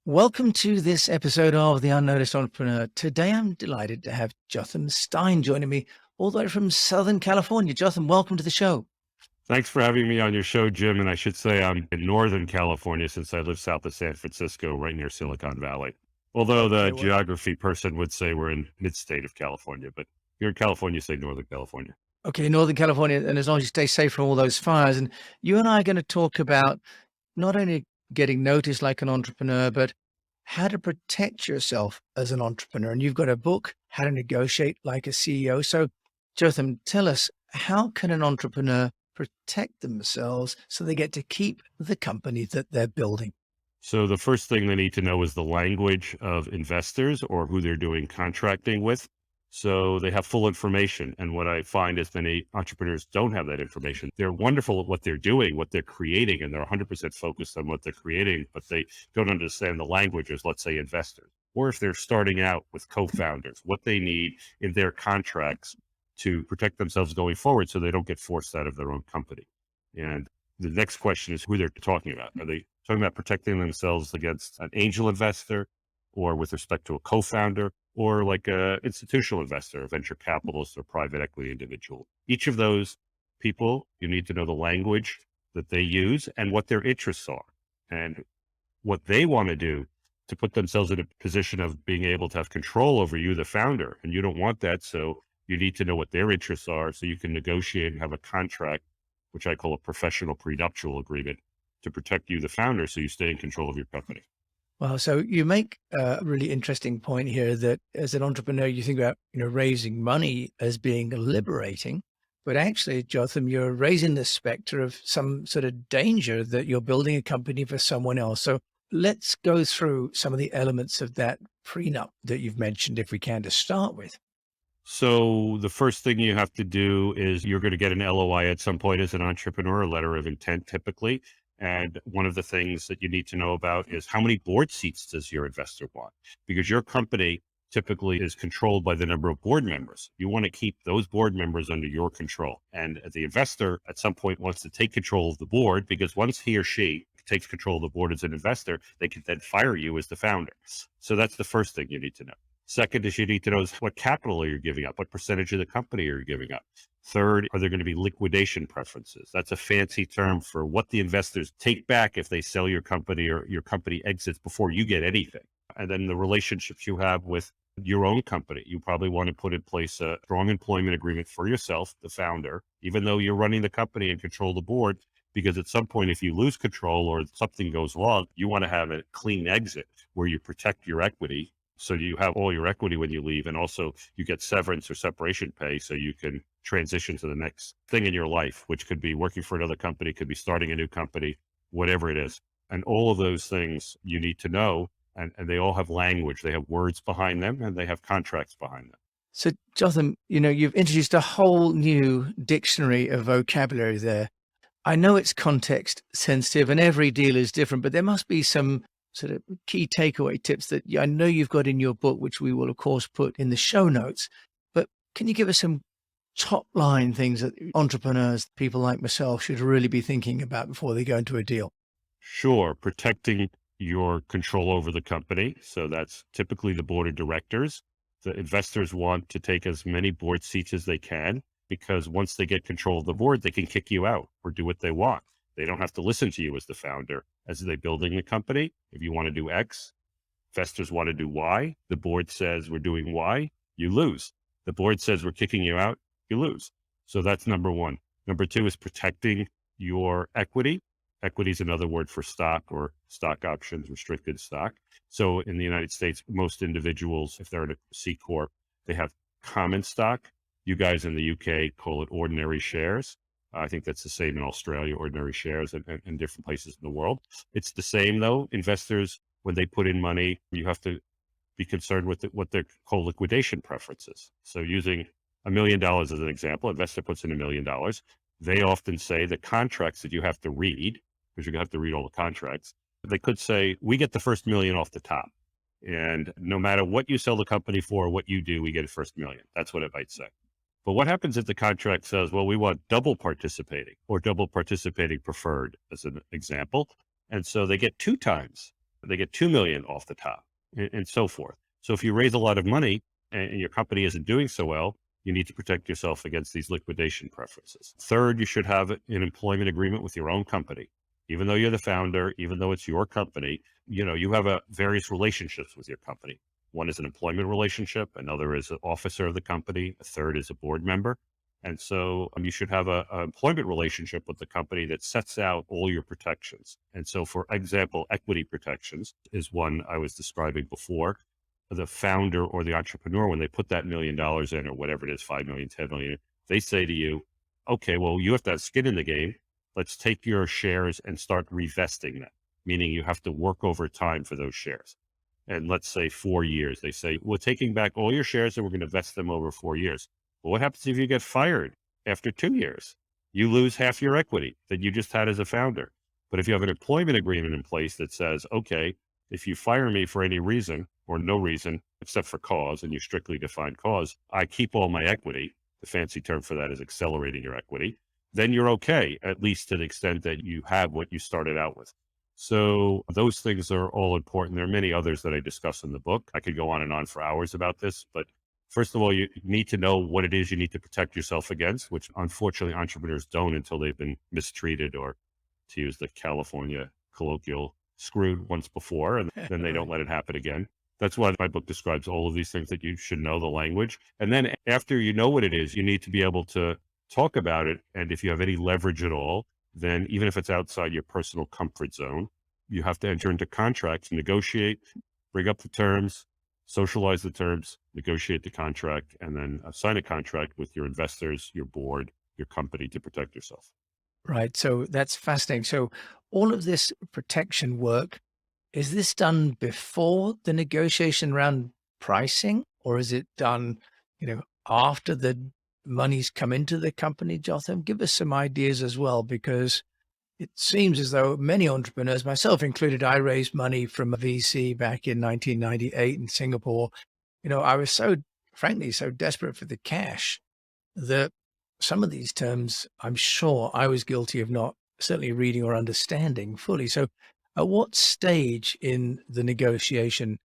Welcome to this episode of The Unnoticed Entrepreneur. Today, I'm delighted to have Jotham Stein joining me all the way from Southern California. Jotham, welcome to the show. Thanks for having me on your show, Jim. And I should say I'm in Northern California since I live south of San Francisco, right near Silicon Valley. Although the Okay, well, geography person would say we're in mid-state of California, but here in California, say Northern California. okay, Northern California, and as long as you stay safe from all those fires. And you and I are going to talk about not only getting noticed like an entrepreneur, but how to protect yourself as an entrepreneur. And you've got a book, How to Negotiate Like a CEO. So, Jotham, tell us, how can an entrepreneur protect themselves so they get to keep the company that they're building? So the first thing they need to know is the language of investors or who they're doing contracting with. So they have full information. And what I find is many entrepreneurs don't have that information. They're wonderful at what they're doing, what they're creating, and they're 100% focused on what they're creating, but they don't understand the language as, let's say, investors. Or if they're starting out with co-founders, what they need in their contracts to protect themselves going forward so they don't get forced out of their own company. And the next question is who they're talking about. Are they talking about protecting themselves against an angel investor or with respect to a co-founder or like a institutional investor, a venture capitalist or private equity individual? Each of those people, you need to know the language that they use and what their interests are and what they want to do to put themselves in a position of being able to have control over you, the founder. And you don't want that. So you need to know what their interests are so you can negotiate and have a contract, which I call a professional prenuptial agreement, to protect you, the founder, so you stay in control of your company. Well, so you make a really interesting point here that as an entrepreneur, you think about, raising money as being liberating, but actually, Jotham, you're raising the specter of some sort of danger that you're building a company for someone else. So let's go through some of the elements of that prenup that you've mentioned, if we can, to start with. So the first thing you have to do is you're going to get an LOI at some point as an entrepreneur, a letter of intent typically. And one of the things that you need to know about is how many board seats does your investor want? Because your company typically is controlled by the number of board members. You want to keep those board members under your control. And the investor at some point wants to take control of the board because once he or she takes control of the board as an investor, they can then fire you as the founder. So that's the first thing you need to know. Second is you need to know what capital are you giving up? What percentage of the company are you giving up? Third, are there going to be liquidation preferences? That's a fancy term for what the investors take back if they sell your company or your company exits before you get anything. And then the relationships you have with your own company. You probably want to put in place a strong employment agreement for yourself, the founder, even though you're running the company and control the board, because at some point, if you lose control or something goes wrong, you want to have a clean exit where you protect your equity. So you have all your equity when you leave, and also you get severance or separation pay so you can transition to the next thing in your life, which could be working for another company, could be starting a new company, whatever it is. And all of those things you need to know, and they all have language. They have words behind them, and they have contracts behind them. So, Jotham, you've introduced a whole new dictionary of vocabulary there. I know it's context sensitive and every deal is different, but there must be some sort of key takeaway tips that I know you've got in your book, which we will, of course, put in the show notes. But can you give us some top line things that entrepreneurs, people like myself, should really be thinking about before they go into a deal? Sure, protecting your control over the company. So that's typically the board of directors. The investors want to take as many board seats as they can because once they get control of the board, they can kick you out or do what they want. They don't have to listen to you as the founder as they're building the company. If you want to do X, investors want to do Y. The board says we're doing Y, you lose. The board says we're kicking you out, you lose. So that's number one. Number two is protecting your equity. Equity is another word for stock or stock options, restricted stock. So in the United States, most individuals, if they're in a C Corp, they have common stock. You guys in the UK call it ordinary shares. I think that's the same in Australia, ordinary shares and different places in the world. It's the same though. Investors, when they put in money, you have to be concerned with what they call liquidation preferences. So using $1 million as an example, investor puts in $1 million. They often say the contracts that you have to read, because you have to read all the contracts, they could say, we get the first million off the top. And no matter what you sell the company for, what you do, we get a first million. That's what it might say. But what happens if the contract says, well, we want double participating or double participating preferred as an example. And so they get two times they get 2 million off the top, and so forth. So if you raise a lot of money and your company isn't doing so well, you need to protect yourself against these liquidation preferences. Third, you should have an employment agreement with your own company. Even though you're the founder, even though it's your company, you have various relationships with your company. One is an employment relationship, another is an officer of the company, a third is a board member. And so you should have an employment relationship with the company that sets out all your protections. And so, for example, equity protections is one I was describing before. The founder or the entrepreneur, when they put that $1 million in, or whatever it is, 5 million, 10 million, they say to you, okay, well, you have to have skin in the game. Let's take your shares and start revesting them, meaning you have to work over time for those shares. And let's say 4 years, they say, we're taking back all your shares and we're going to vest them over 4 years. Well, what happens if you get fired after 2 years? You lose half your equity that you just had as a founder. But if you have an employment agreement in place that says, okay, if you fire me for any reason or no reason except for cause, and you strictly define cause, I keep all my equity. The fancy term for that is accelerating your equity. Then you're okay, at least to the extent that you have what you started out with. So those things are all important. There are many others that I discuss in the book. I could go on and on for hours about this, but first of all, you need to know what it is you need to protect yourself against, which unfortunately entrepreneurs don't until they've been mistreated, or, to use the California colloquial, screwed once before, and then they don't let it happen again. That's why my book describes all of these things, that you should know the language. And then after you know what it is, you need to be able to talk about it. And if you have any leverage at all, then even if it's outside your personal comfort zone, you have to enter into contracts, negotiate, bring up the terms, socialize the terms, negotiate the contract, and then sign a contract with your investors, your board, your company, to protect yourself. Right. So that's fascinating. So all of this protection work, is this done before the negotiation around pricing, or is it done, after the money's come into the company, Jotham? Give us some ideas as well, because it seems as though many entrepreneurs, myself included, I raised money from a VC back in 1998 in Singapore. I was frankly, so desperate for the cash that some of these terms, I'm sure I was guilty of not certainly reading or understanding fully. So at what stage in the negotiation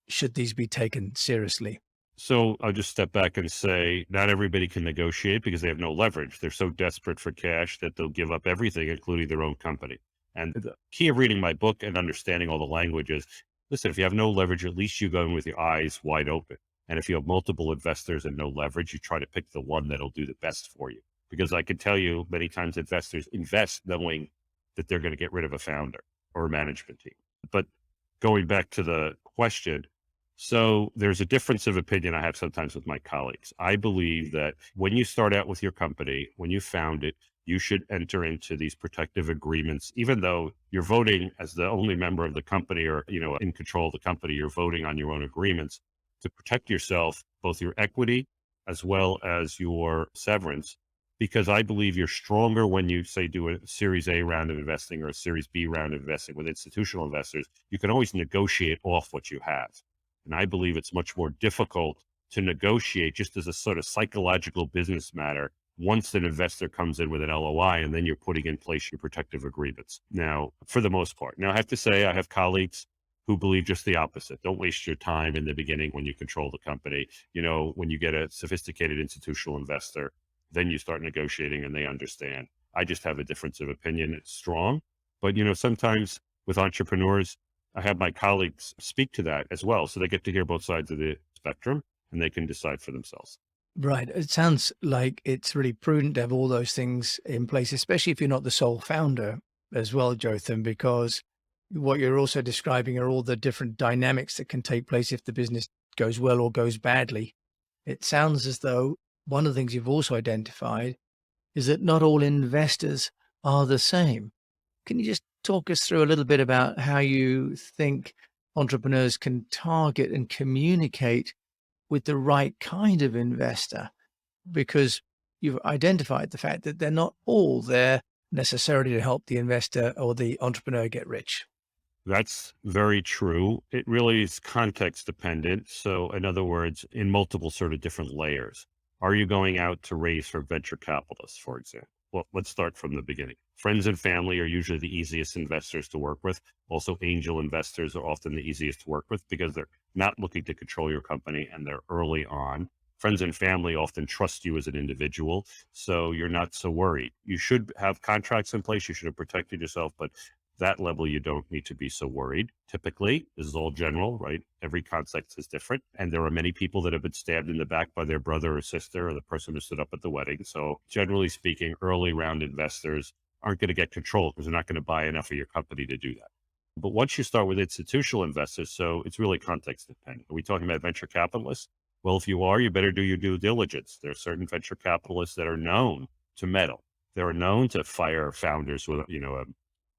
should these be taken seriously? So I'll just step back and say, not everybody can negotiate because they have no leverage. They're so desperate for cash that they'll give up everything, including their own company. And the key of reading my book and understanding all the language is, listen, if you have no leverage, at least you go in with your eyes wide open. And if you have multiple investors and no leverage, you try to pick the one that'll do the best for you. Because I can tell you, many times investors invest knowing that they're going to get rid of a founder or a management team. But going back to the question, so there's a difference of opinion I have sometimes with my colleagues. I believe that when you start out with your company, when you found it, you should enter into these protective agreements, even though you're voting as the only member of the company, or, in control of the company, you're voting on your own agreements to protect yourself, both your equity as well as your severance. Because I believe you're stronger when you, say, do a Series A round of investing or a Series B round of investing with institutional investors. You can always negotiate off what you have. And I believe it's much more difficult to negotiate, just as a sort of psychological business matter, once an investor comes in with an LOI and then you're putting in place your protective agreements. Now, for the most part. Now, I have to say, I have colleagues who believe just the opposite. Don't waste your time in the beginning when you control the company. When you get a sophisticated institutional investor, then you start negotiating and they understand. I just have a difference of opinion. It's strong. But, sometimes with entrepreneurs, I have my colleagues speak to that as well. So they get to hear both sides of the spectrum and they can decide for themselves. Right. It sounds like it's really prudent to have all those things in place, especially if you're not the sole founder as well, Jotham, because what you're also describing are all the different dynamics that can take place if the business goes well or goes badly. It sounds as though one of the things you've also identified is that not all investors are the same. Can you just talk us through a little bit about how you think entrepreneurs can target and communicate with the right kind of investor? Because you've identified the fact that they're not all there necessarily to help the investor or the entrepreneur get rich. That's very true. It really is context dependent. So, in other words, in multiple sort of different layers. Are you going out to raise for venture capitalists, for example? Well, let's start from the beginning. Friends and family are usually the easiest investors to work with. Also, angel investors are often the easiest to work with because they're not looking to control your company and they're early on. Friends and family often trust you as an individual, so you're not so worried. You should have contracts in place. You should have protected yourself, but that level, you don't need to be so worried. Typically, this is all general, right? Every context is different. And there are many people that have been stabbed in the back by their brother or sister or the person who stood up at the wedding. So generally speaking, early round investors aren't going to get control because they're not going to buy enough of your company to do that. But once you start with institutional investors, so it's really context dependent. Are we talking about venture capitalists? Well, if you are, you better do your due diligence. There are certain venture capitalists that are known to meddle. They're known to fire founders with,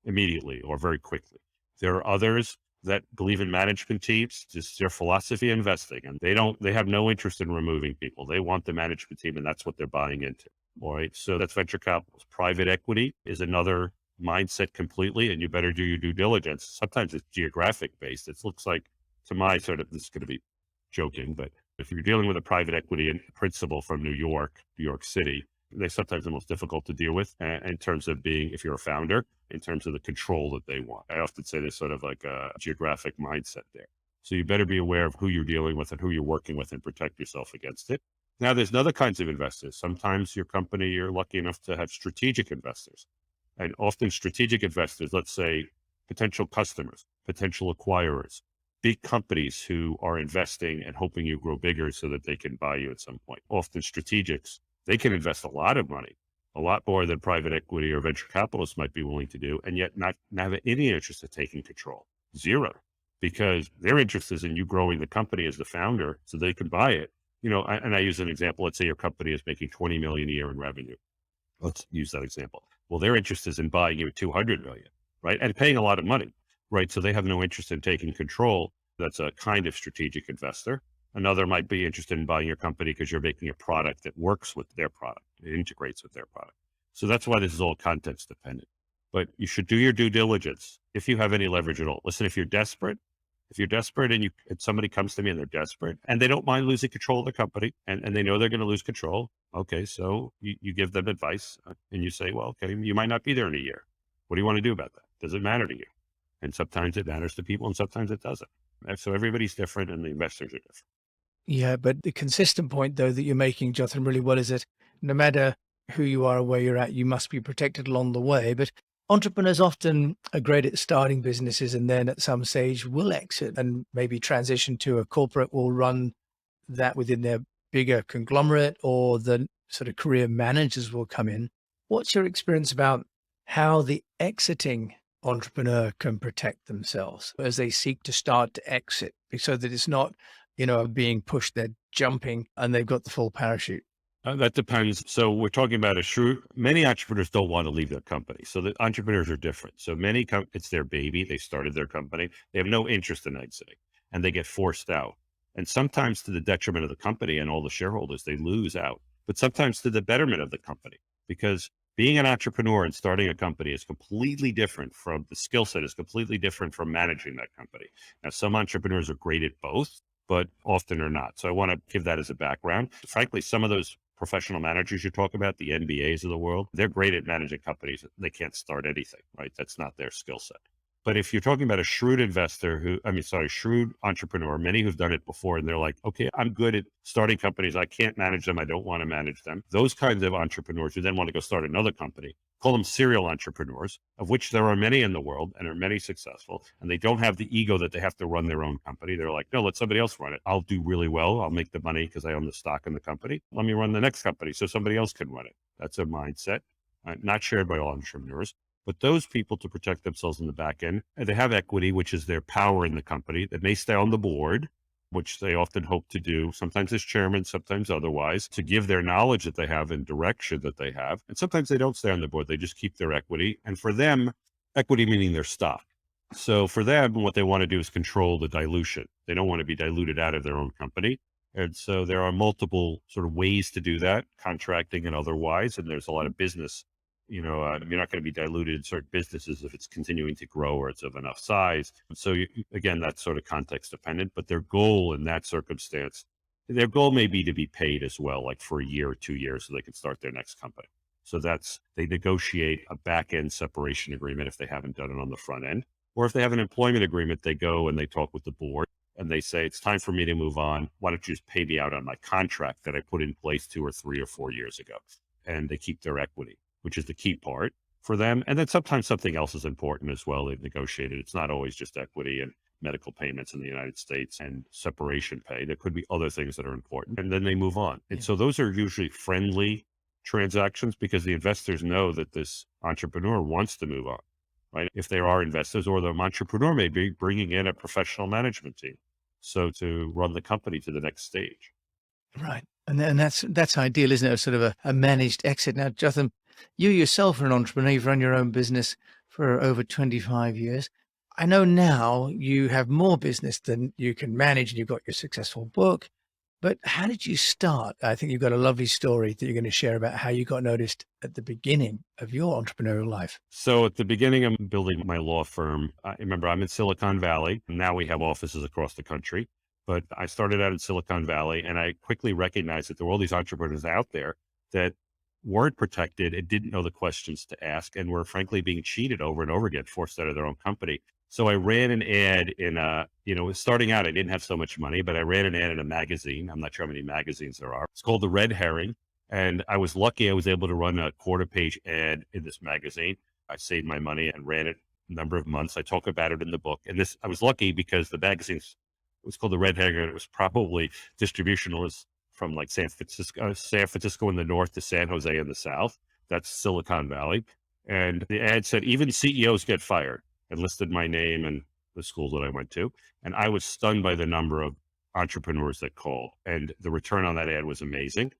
immediately or very quickly. There are others that believe in management teams, just their philosophy of investing, and they have no interest in removing people. They want the management team, and that's what they're buying into. All right. So that's venture capital. Private equity is another mindset completely, and you better do your due diligence. Sometimes it's geographic based. It looks like, to my sort of, this is going to be joking, but if you're dealing with a private equity principal from New York City, they're sometimes the most difficult to deal with in terms of being, if you're a founder, in terms of the control that they want. I often say there's sort of like a geographic mindset there. So you better be aware of who you're dealing with and who you're working with and protect yourself against it. Now, there's other kinds of investors. Sometimes your company, you're lucky enough to have strategic investors. And often strategic investors, let's say potential customers, potential acquirers, big companies who are investing and hoping you grow bigger so that they can buy you at some point. Often strategics, they can invest a lot of money, a lot more than private equity or venture capitalists might be willing to do, and yet not have any interest in taking control. Zero. Because their interest is in you growing the company as the founder so they can buy it. And I use an example. Let's say your company is making 20 million a year in revenue. Let's use that example. Well, their interest is in buying you at 200 million, right? And paying a lot of money, right? So they have no interest in taking control. That's a kind of strategic investor. Another might be interested in buying your company because you're making a product that works with their product. It integrates with their product. So that's why this is all context dependent. But you should do your due diligence if you have any leverage at all. Listen, if you're desperate and somebody comes to me and they're desperate and they don't mind losing control of the company and they know they're going to lose control. Okay. So you give them advice and you say, well, okay, you might not be there in a year. What do you want to do about that? Does it matter to you? And sometimes it matters to people and sometimes it doesn't. And so everybody's different and the investors are different. Yeah, but the consistent point, though, that you're making, Jotham, really well is that no matter who you are or where you're at, you must be protected along the way. But entrepreneurs often are great at starting businesses and then at some stage will exit and maybe transition to a corporate, will run that within their bigger conglomerate, or the sort of career managers will come in. What's your experience about how the exiting entrepreneur can protect themselves as they seek to start to exit so that it's not, being pushed, they're jumping and they've got the full parachute? That depends. So we're talking about many entrepreneurs don't want to leave their company. So the entrepreneurs are different. So it's their baby. They started their company. They have no interest in exiting and they get forced out. And sometimes to the detriment of the company and all the shareholders, they lose out, but sometimes to the betterment of the company, because being an entrepreneur and starting a company is completely different from the skill set is completely different from managing that company. Now, some entrepreneurs are great at both, but often are not. So I want to give that as a background. Frankly, some of those professional managers you talk about, the NBAs of the world, they're great at managing companies. They can't start anything, right? That's not their skill set. But if you're talking about a shrewd shrewd entrepreneur, many who've done it before, and they're like, okay, I'm good at starting companies. I can't manage them. I don't want to manage them. Those kinds of entrepreneurs who then want to go start another company, call them serial entrepreneurs, of which there are many in the world and are many successful. And they don't have the ego that they have to run their own company. They're like, no, let somebody else run it. I'll do really well. I'll make the money because I own the stock in the company. Let me run the next company so somebody else can run it. That's a mindset, not shared by all entrepreneurs. But those people, to protect themselves in the back end, they have equity, which is their power in the company, that may stay on the board, which they often hope to do, sometimes as chairman, sometimes otherwise, to give their knowledge that they have and direction that they have. And sometimes they don't stay on the board. They just keep their equity. And for them, equity meaning their stock. So for them, what they want to do is control the dilution. They don't want to be diluted out of their own company. And so there are multiple sort of ways to do that, contracting and otherwise. And there's a lot of business. You're not going to be diluted in certain businesses if it's continuing to grow or it's of enough size. So again, that's sort of context dependent, but their goal in that circumstance, their goal may be to be paid as well, like for a year or 2 years so they can start their next company. So they negotiate a back end separation agreement if they haven't done it on the front end. Or if they have an employment agreement, they go and they talk with the board and they say, it's time for me to move on. Why don't you just pay me out on my contract that I put in place 2 or 3 or 4 years ago? And they keep their equity, which is the key part for them. And then sometimes something else is important as well. They've negotiated. It's not always just equity and medical payments in the United States and separation pay. There could be other things that are important. And then they move on. And so those are usually friendly transactions because the investors know that this entrepreneur wants to move on, right? If there are investors, or the entrepreneur may be bringing in a professional management team. So to run the company to the next stage. Right. And then that's ideal, isn't it? A sort of a managed exit. Now, Jotham, you yourself are an entrepreneur. You've run your own business for over 25 years. I know now you have more business than you can manage, and you've got your successful book. But how did you start? I think you've got a lovely story that you're going to share about how you got noticed at the beginning of your entrepreneurial life. So at the beginning of building my law firm, I remember I'm in Silicon Valley. Now we have offices across the country. But I started out in Silicon Valley, and I quickly recognized that there were all these entrepreneurs out there that weren't protected and didn't know the questions to ask, and were frankly being cheated over and over again, forced out of their own company. So I ran an ad in starting out, I didn't have so much money, but I ran an ad in a magazine. I'm not sure how many magazines there are. It's called The Red Herring. And I was lucky I was able to run a 1/4-page ad in this magazine. I saved my money and ran it a number of months. I talk about it in the book. And I was lucky because the magazine, it was called The Red Herring, and it was probably distribution was from like San Francisco in the north to San Jose in the south. That's Silicon Valley. And the ad said, even CEOs get fired, and listed my name and the school that I went to. And I was stunned by the number of entrepreneurs that called. And the return on that ad was amazing.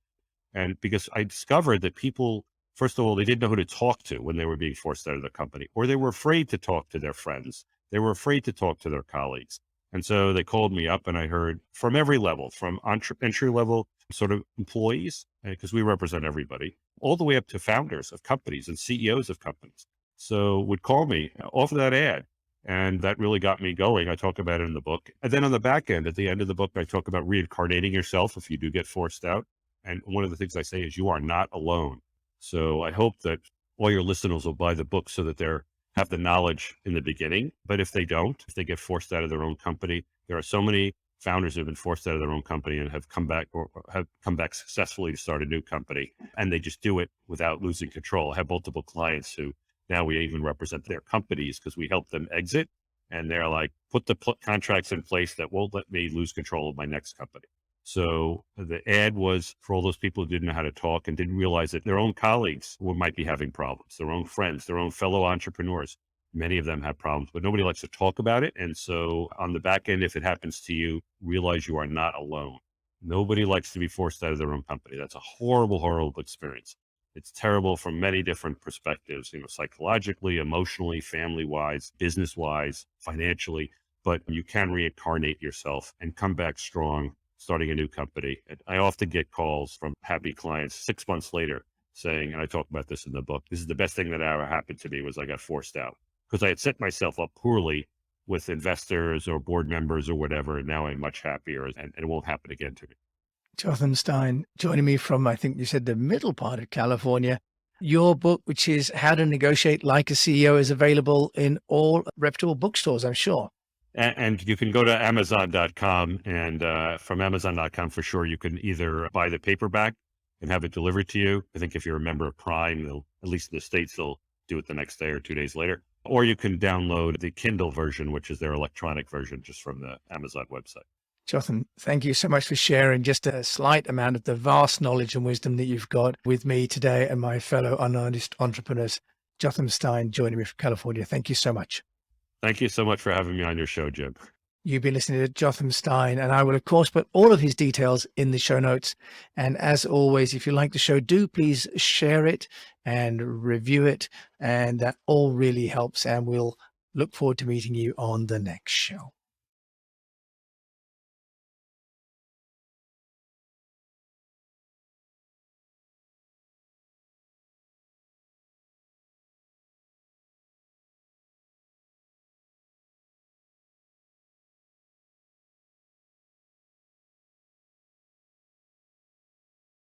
And because I discovered that people, first of all, they didn't know who to talk to when they were being forced out of the company, or they were afraid to talk to their friends. They were afraid to talk to their colleagues. And so they called me up, and I heard from every level, from entry level sort of employees, because we represent everybody, all the way up to founders of companies and CEOs of companies. So would call me off of that ad. And that really got me going. I talk about it in the book. And then on the back end, at the end of the book, I talk about reincarnating yourself if you do get forced out. And one of the things I say is you are not alone. So I hope that all your listeners will buy the book so that they have the knowledge in the beginning. But if they don't, if they get forced out of their own company, there are so many founders who have been forced out of their own company and have come back successfully to start a new company. And they just do it without losing control. I have multiple clients who now we even represent their companies because we help them exit. And they're like, put the contracts in place that won't let me lose control of my next company. So the ad was for all those people who didn't know how to talk and didn't realize that their own colleagues might be having problems, their own friends, their own fellow entrepreneurs. Many of them have problems, but nobody likes to talk about it. And so on the back end, if it happens to you, realize you are not alone. Nobody likes to be forced out of their own company. That's a horrible, horrible experience. It's terrible from many different perspectives, psychologically, emotionally, family-wise, business-wise, financially, but you can reincarnate yourself and come back strong, starting a new company. And I often get calls from happy clients 6 months later saying, and I talk about this in the book, this is the best thing that ever happened to me was I got forced out because I had set myself up poorly with investors or board members or whatever. And now I'm much happier and it won't happen again to me. Jotham Stein, joining me from, I think you said, the middle part of California. Your book, which is How to Negotiate Like a CEO, is available in all reputable bookstores, I'm sure. And you can go to Amazon.com, and from Amazon.com, for sure, you can either buy the paperback and have it delivered to you. I think if you're a member of Prime, at least in the States, they'll do it the next day or 2 days later. Or you can download the Kindle version, which is their electronic version, just from the Amazon website. Jotham, thank you so much for sharing just a slight amount of the vast knowledge and wisdom that you've got with me today and my fellow unearnest entrepreneurs. Jotham Stein joining me from California. Thank you so much. Thank you so much for having me on your show, Jim. You've been listening to Jotham Stein, and I will, of course, put all of his details in the show notes. And as always, if you like the show, do please share it and review it. And that all really helps. And we'll look forward to meeting you on the next show.